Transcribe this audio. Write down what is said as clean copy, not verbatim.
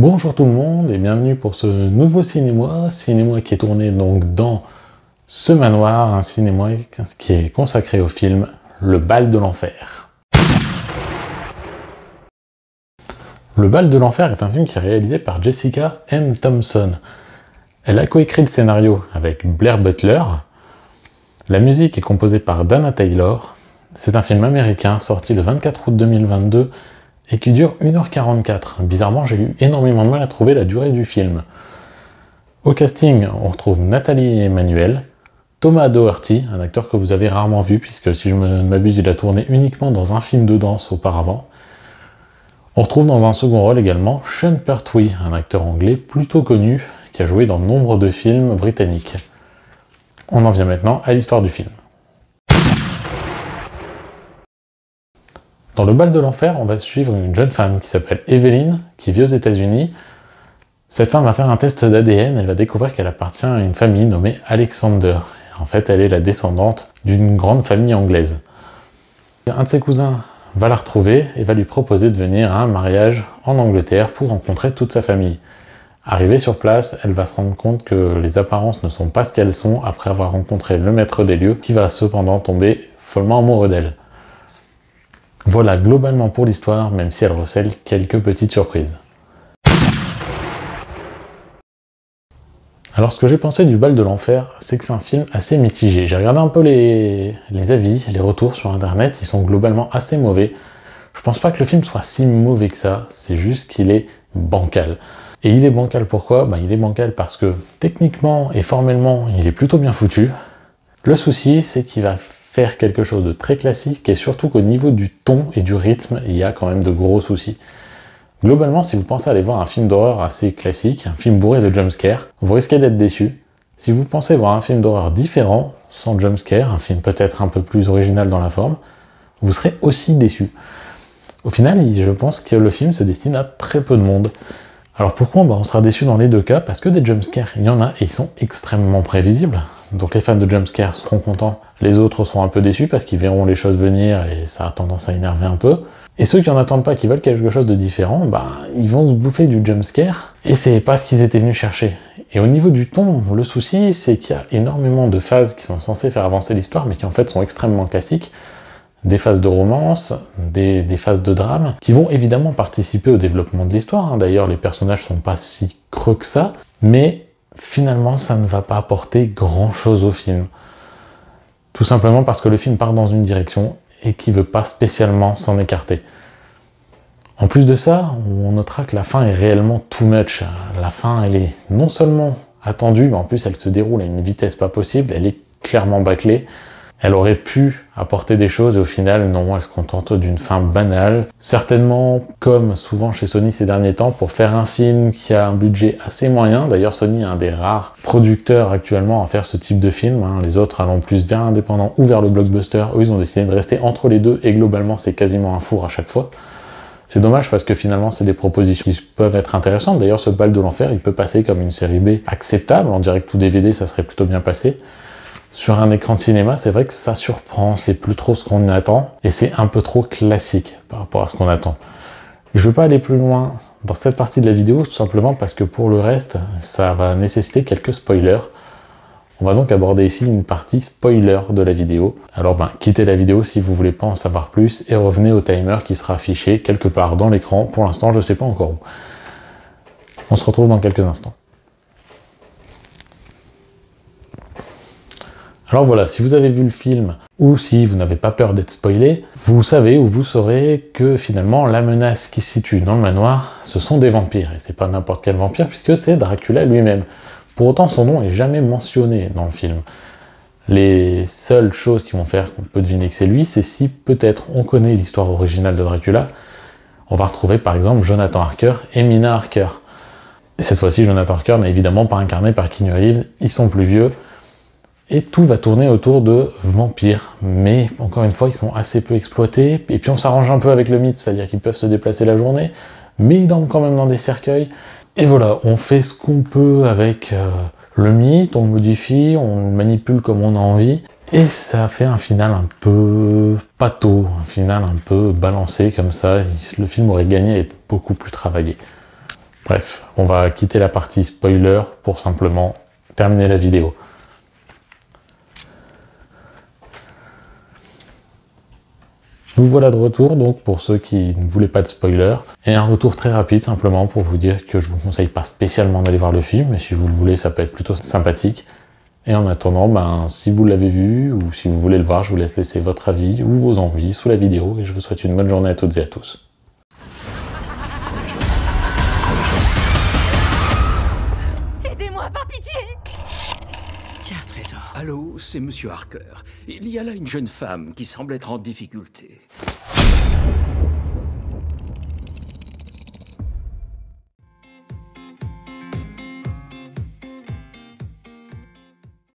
Bonjour tout le monde et bienvenue pour ce nouveau cinéma qui est tourné donc dans ce manoir, un cinéma qui est consacré au film Le Bal de l'Enfer. Le Bal de l'Enfer est un film qui est réalisé par Jessica M. Thompson. Elle a coécrit le scénario avec Blair Butler. La musique est composée par Dana Taylor. C'est un film américain sorti le 24 août 2022 et qui dure 1h44. Bizarrement, j'ai eu énormément de mal à trouver la durée du film. Au casting, on retrouve Nathalie Emmanuel, Thomas Doherty, un acteur que vous avez rarement vu, puisque si je ne m'abuse, il a tourné uniquement dans un film de danse auparavant. On retrouve dans un second rôle également Sean Pertwee, un acteur anglais plutôt connu, qui a joué dans nombre de films britanniques. On en vient maintenant à l'histoire du film. Dans Le Bal de l'Enfer, on va suivre une jeune femme qui s'appelle Evelyn, qui vit aux États-Unis. Cette femme va faire un test d'ADN, elle va découvrir qu'elle appartient à une famille nommée Alexander. En fait, elle est la descendante d'une grande famille anglaise. Un de ses cousins va la retrouver et va lui proposer de venir à un mariage en Angleterre pour rencontrer toute sa famille. Arrivée sur place, elle va se rendre compte que les apparences ne sont pas ce qu'elles sont après avoir rencontré le maître des lieux, qui va cependant tomber follement amoureux d'elle. Voilà globalement pour l'histoire, même si elle recèle quelques petites surprises. Alors ce que j'ai pensé du Bal de l'Enfer, c'est que c'est un film assez mitigé. J'ai regardé un peu les avis, les retours sur internet, ils sont globalement assez mauvais. Je pense pas que le film soit si mauvais que ça, c'est juste qu'il est bancal. Et il est bancal pourquoi? Il est bancal parce que techniquement et formellement, il est plutôt bien foutu. Le souci, c'est qu'il va faire quelque chose de très classique et surtout qu'au niveau du ton et du rythme, il y a quand même de gros soucis. Globalement, si vous pensez aller voir un film d'horreur assez classique, un film bourré de jumpscares, vous risquez d'être déçu. Si vous pensez voir un film d'horreur différent, sans jumpscares, un film peut-être un peu plus original dans la forme, vous serez aussi déçu. Au final, je pense que le film se destine à très peu de monde. Alors pourquoi? On sera déçu dans les deux cas, parce que des jumpscares, il y en a et ils sont extrêmement prévisibles. Donc les fans de jumpscares seront contents, les autres seront un peu déçus parce qu'ils verront les choses venir et ça a tendance à énerver un peu. Et ceux qui en attendent pas, qui veulent quelque chose de différent, ils vont se bouffer du jumpscare et c'est pas ce qu'ils étaient venus chercher. Et au niveau du ton, le souci, c'est qu'il y a énormément de phases qui sont censées faire avancer l'histoire, mais qui en fait sont extrêmement classiques. Des phases de romance, des phases de drame, qui vont évidemment participer au développement de l'histoire. D'ailleurs, les personnages sont pas si creux que ça, mais finalement, ça ne va pas apporter grand-chose au film. Tout simplement parce que le film part dans une direction et qui veut pas spécialement s'en écarter. En plus de ça, on notera que la fin est réellement too much. La fin, elle est non seulement attendue, mais en plus elle se déroule à une vitesse pas possible, elle est clairement bâclée. Elle aurait pu apporter des choses et au final, non, elle se contente d'une fin banale. Certainement, comme souvent chez Sony ces derniers temps, pour faire un film qui a un budget assez moyen. D'ailleurs, Sony est un des rares producteurs actuellement à faire ce type de film. Les autres allant plus vers l'indépendant ou vers le blockbuster. Eux, ils ont décidé de rester entre les deux et globalement, c'est quasiment un four à chaque fois. C'est dommage parce que finalement, c'est des propositions qui peuvent être intéressantes. D'ailleurs, ce Bal de l'Enfer, il peut passer comme une série B acceptable. En direct ou DVD, ça serait plutôt bien passé. Sur un écran de cinéma, c'est vrai que ça surprend, c'est plus trop ce qu'on attend, et c'est un peu trop classique par rapport à ce qu'on attend. Je ne veux pas aller plus loin dans cette partie de la vidéo, tout simplement parce que pour le reste, ça va nécessiter quelques spoilers. On va donc aborder ici une partie spoiler de la vidéo. Alors quittez la vidéo si vous voulez pas en savoir plus, et revenez au timer qui sera affiché quelque part dans l'écran. Pour l'instant, je ne sais pas encore où. On se retrouve dans quelques instants. Alors voilà, si vous avez vu le film, ou si vous n'avez pas peur d'être spoilé, vous savez ou vous saurez que finalement la menace qui se situe dans le manoir, ce sont des vampires. Et c'est pas n'importe quel vampire, puisque c'est Dracula lui-même. Pour autant, son nom est jamais mentionné dans le film. Les seules choses qui vont faire qu'on peut deviner que c'est lui, c'est si peut-être on connaît l'histoire originale de Dracula. On va retrouver par exemple Jonathan Harker et Mina Harker. Et cette fois-ci, Jonathan Harker n'est évidemment pas incarné par Keanu Reeves, ils sont plus vieux. Et tout va tourner autour de vampires, mais encore une fois, ils sont assez peu exploités, et puis on s'arrange un peu avec le mythe, c'est-à-dire qu'ils peuvent se déplacer la journée, mais ils dorment quand même dans des cercueils, et voilà, on fait ce qu'on peut avec le mythe, on le modifie, on le manipule comme on a envie, et ça fait un final un peu pâteau, un final un peu balancé comme ça, le film aurait gagné à être beaucoup plus travaillé. Bref, on va quitter la partie spoiler pour simplement terminer la vidéo. Nous voilà de retour, donc pour ceux qui ne voulaient pas de spoiler. Et un retour très rapide, simplement pour vous dire que je vous conseille pas spécialement d'aller voir le film, mais si vous le voulez, ça peut être plutôt sympathique. Et en attendant, si vous l'avez vu, ou si vous voulez le voir, je vous laisse laisser votre avis ou vos envies sous la vidéo, et je vous souhaite une bonne journée à toutes et à tous. Aidez-moi, par pitié! Tiens, trésor. Allô, c'est Monsieur Harker. Il y a là une jeune femme qui semble être en difficulté.